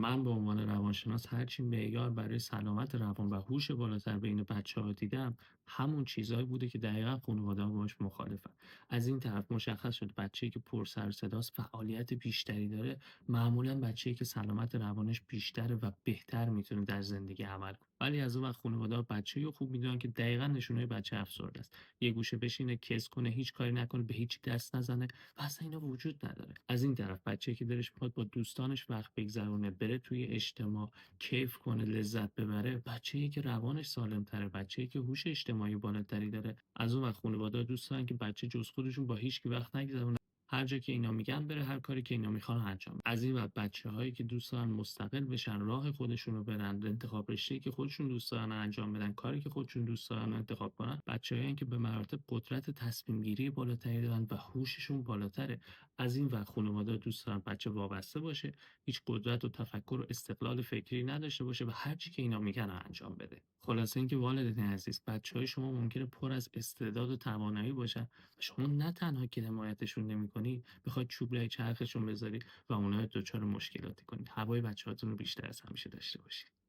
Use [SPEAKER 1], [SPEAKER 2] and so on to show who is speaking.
[SPEAKER 1] من به عنوان روانشناس هرچی معیار برای سلامت روان و هوش بالاتر بین بچه‌ها دیدم، همون چیزایی بوده که دقیقا خانواده‌ها باهاش مخالفن. از این طرف مشخص شد بچه‌ای که پر سر و صداست، فعالیت بیشتری داره، معمولا بچه‌ای که سلامت روانش بیشتره و بهتر میتونه در زندگی عمل کنه. ولی از اون وقت خانواده‌ها بچه‌ای رو خوب میدونن که دقیقا نشونه بچه افسرده است. یه گوشه بشینه، کز کنه، هیچ کاری نکنه، به هیچی دست نزنه و اصلا اینا وجود نداره. از این طرف بچه‌ای که دلش میخواد با دوستانش وقت بگذرونه، بره توی اجتماع، کیف کنه، لذت ببره، بچه‌ای که روانش سالم‌تره، بچه‌ای که هوش اجتماعی بالاتری داره. از اون وقت خانواده‌ها دوست دارن که بچه جز خودشون با هیچکی وقت نگذرونه. هر جا که اینا میگن بره، هر کاری که اینا میخوان انجام بده. از این بعد بچه‌هایی که دوست دارن مستقل بشن، راه خودشون رو برن، انتخاب رشته‌ای که خودشون دوست دارن انجام بدن، کاری که خودشون دوست دارن انتخاب کنن، بچه‌هایی که به مراتب قدرت تصمیم گیری بالاتری دارن و هوششون بالاتره. از این ور خانواده دوست دارن بچه وابسته باشه، هیچ قدرت و تفکر و استقلال فکری نداشته باشه و هر چی که اینا میگن رو انجام بده. خلاصه اینکه والدین عزیز، بچه‌های شما ممکنه پر از استعداد و توانایی باشن و شما نه تنها که حمایتشون نمی‌کنی، بخواید چوب لای چرخشون بذاری و اونها رو دچار مشکلاتی کنید. هوای بچه‌هاتون رو بیشتر از همیشه داشته باشید.